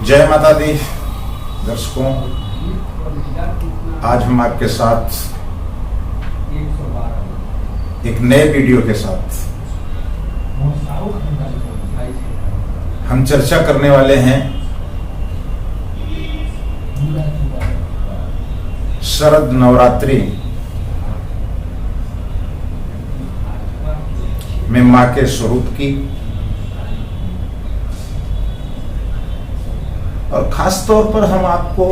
जय माता दी दर्शकों, आज हम आपके साथ एक नए वीडियो के साथ हम चर्चा करने वाले हैं शरद नवरात्रि में मां के स्वरूप की और खास तौर पर हम आपको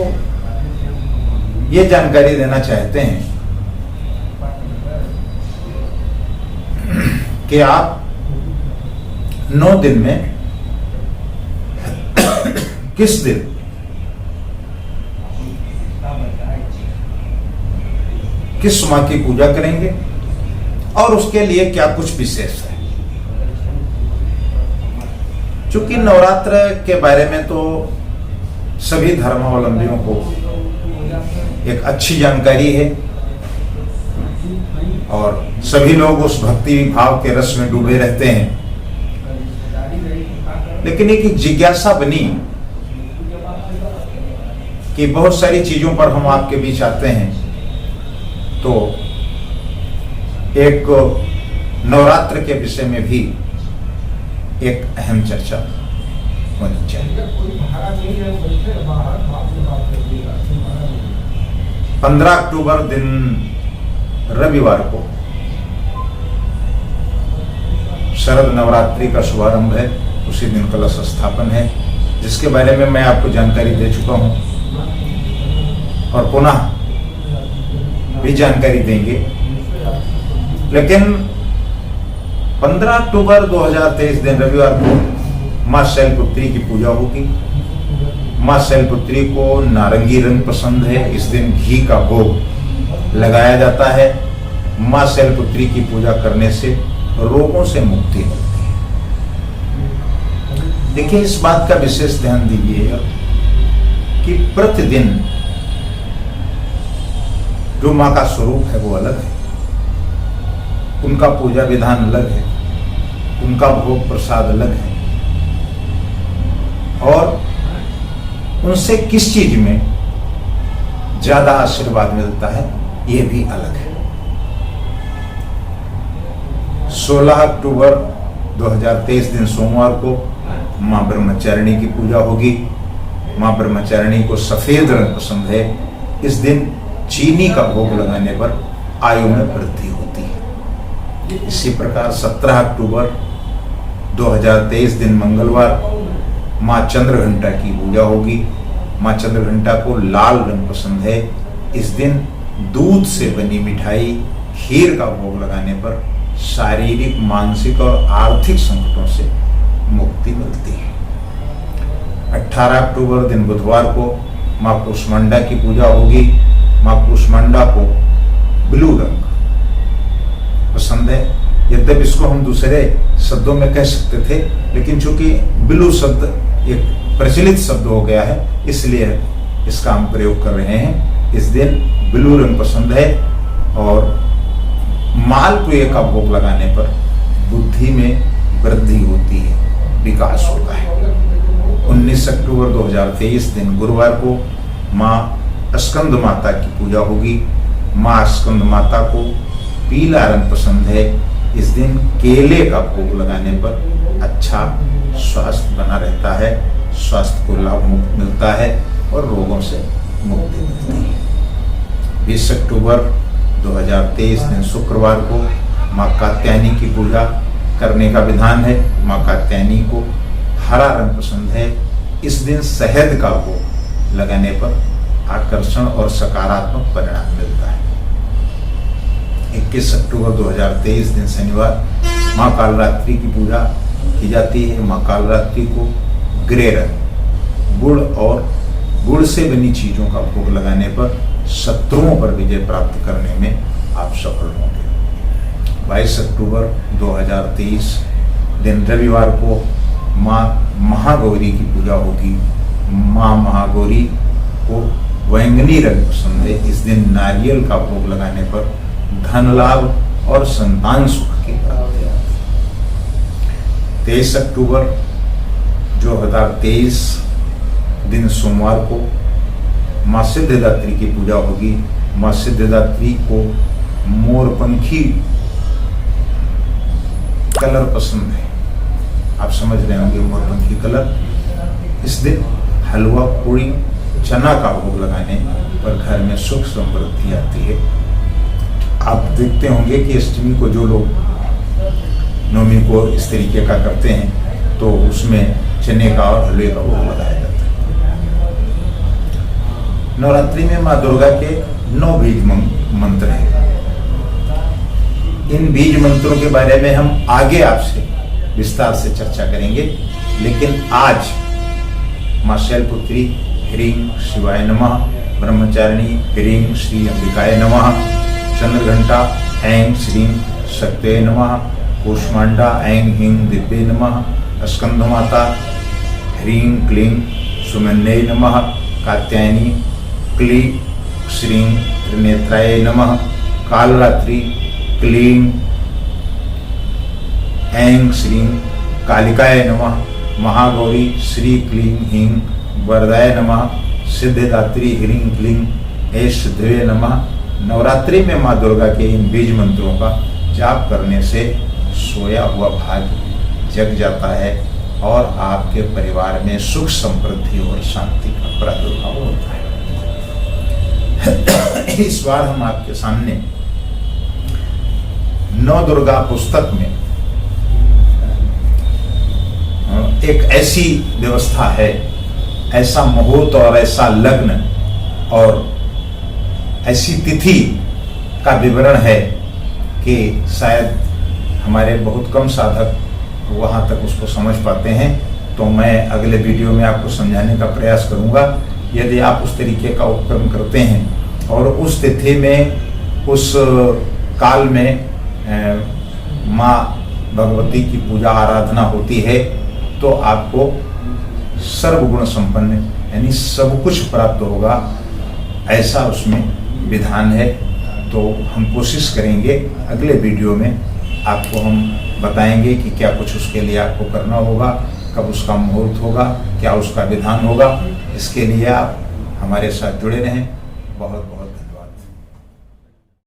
ये जानकारी देना चाहते हैं कि आप 9 दिन में किस दिन किस मां की पूजा करेंगे और उसके लिए क्या कुछ विशेष है। चूंकि नवरात्र के बारे में तो सभी धर्मावलंबियों को एक अच्छी जानकारी है और सभी लोग उस भक्ति भाव के रस में डूबे रहते हैं, लेकिन एक जिज्ञासा बनी कि बहुत सारी चीजों पर हम आपके बीच आते हैं तो एक नवरात्र के विषय में भी एक अहम चर्चा होनी चाहिए। 15 अक्टूबर दिन रविवार को शरद नवरात्रि का शुभारंभ है। उसी दिन कलश स्थापन है, जिसके बारे में मैं आपको जानकारी दे चुका हूं और पुनः भी जानकारी देंगे। लेकिन 15 अक्टूबर 2023 दिन रविवार को मां शैलपुत्री की पूजा होगी। मां शैलपुत्री को नारंगी रंग पसंद है, इस दिन घी का भोग लगाया जाता है। मां शैलपुत्री की पूजा करने से रोगों से मुक्ति मिलती है। देखिए, इस बात का विशेष ध्यान दीजिएगा कि प्रतिदिन जो मां का स्वरूप है वो अलग है, उनका पूजा विधान अलग है, उनका भोग प्रसाद अलग है और उनसे किस चीज में ज्यादा आशीर्वाद मिलता है ये भी अलग है। 16 अक्टूबर 2023 दिन सोमवार को मां ब्रह्मचारिणी की पूजा होगी। मां ब्रह्मचारिणी को सफेद रंग पसंद है। इस दिन चीनी का भोग लगाने पर आयु में वृद्धि होती है। इसी प्रकार 17 अक्टूबर 2023 दिन मंगलवार मां चंद्रघंटा की पूजा होगी। मां चंद्रघंटा को लाल रंग पसंद है। इस दिन दूध से बनी मिठाई खीर का भोग लगाने पर शारीरिक, मानसिक और आर्थिक संकटों से मुक्ति मिलती है। 18 अक्टूबर दिन बुधवार को मां कुष्मांडा की पूजा होगी। मां कुष्मांडा को ब्लू रंग पसंद है। यद्यपि इसको हम दूसरे शब्दों में कह सकते थे, लेकिन चूंकि ब्लू शब्द एक प्रचलित शब्द हो गया है, इसलिए इसका हम प्रयोग कर रहे हैं। इस दिन ब्लू रंग पसंद है और मालपुए का भोग लगाने पर बुद्धि में वृद्धि होती है, विकास होता है। 19 अक्टूबर 2023 दिन गुरुवार को मां स्कंद माता की पूजा होगी। मां स्कंद माता को पीला रंग पसंद है। इस दिन केले का भोग लगाने पर अच्छा स्वास्थ्य बना रहता है, स्वास्थ्य को लाभ मिलता है और रोगों से मुक्ति मिलती है। 20 अक्टूबर 2023 दिन शुक्रवार को मां कात्यायनी की पूजा करने का विधान है। मां कात्यायनी को हरा रंग पसंद है। इस दिन शहद का भोग लगाने पर आकर्षण और सकारात्मक परिणाम मिलता है। 21 अक्टूबर 2023 दिन शनिवार मां कालरात्रि की पूजा की जाती है। मां कालरात्रि को ग्रे रंग, गुड़ और गुड़ से बनी चीजों का भोग लगाने पर शत्रुओं पर विजय प्राप्त करने में आप सफल होंगे। 22 अक्टूबर 2023 दिन रविवार को मां महागौरी की पूजा होगी। मां महागौरी को बैंगनी रंग पसंद है। इस दिन नारियल का भोग लगाने पर धन लाभ और संतान सुख की प्राप्ति होती है। 23 अक्टूबर 2023 दिन सोमवार को माँ सिद्धिदात्री की पूजा होगी। माँ सिद्धिदात्री को मोरपंखी कलर पसंद है, आप समझ रहे होंगे मोरपंखी कलर। इस दिन हलवा पूरी चना का भोग लगाने पर घर में सुख समृद्धि आती है। आप देखते होंगे कि अष्टमी को जो लोग नवमी को इस तरीके का करते हैं तो उसमें चने का और हलवे का भोग लगाया जाता है। नवरात्रि में माँ दुर्गा के 9 बीज मंत्र हैं। इन बीज मंत्रों के बारे में हम आगे आपसे विस्तार से चर्चा करेंगे, लेकिन आज माँ शैलपुत्री ह्रीं शिवाय नमः, ब्रह्मचारिणी ह्रीं श्री अंबिकाय नमः, चंद्रघंटा ऐं श्रीं शक्तये नमः, कूष्मांडा ऐं ह्रीं दिव्ये नमः, स्कंदमाता ह्रीं क्लीं सुमन्ये नमः, कात्यायनी क्लीं श्रीं त्रिनेत्राय नमः, कालरात्रि क्लीं ऐं श्रीं कालिकाय नमः, महागौरी श्री क्लीं ह्रीं वरदाय नमः, सिद्धिदात्री ह्रीं क्लीं ऐश सिद्धवे नमः। नवरात्रि में माँ दुर्गा के इन बीज मंत्रों का जाप करने से सोया हुआ भाग्य जग जाता है और आपके परिवार में सुख समृद्धि और शांति का प्रादुर्भाव होता है। इस बार हम आपके सामने नव दुर्गा पुस्तक में एक ऐसी व्यवस्था है, ऐसा मुहूर्त और ऐसा लग्न और ऐसी तिथि का विवरण है कि शायद हमारे बहुत कम साधक वहाँ तक उसको समझ पाते हैं। तो मैं अगले वीडियो में आपको समझाने का प्रयास करूँगा। यदि आप उस तरीके का उपक्रम करते हैं और उस तिथि में उस काल में माँ भगवती की पूजा आराधना होती है तो आपको सर्वगुण संपन्न यानी सब कुछ प्राप्त होगा, ऐसा उसमें विधान है। तो हम कोशिश करेंगे अगले वीडियो में आपको हम बताएंगे कि क्या कुछ उसके लिए आपको करना होगा, कब उसका मुहूर्त होगा, क्या उसका विधान होगा। इसके लिए आप हमारे साथ जुड़े रहें। बहुत बहुत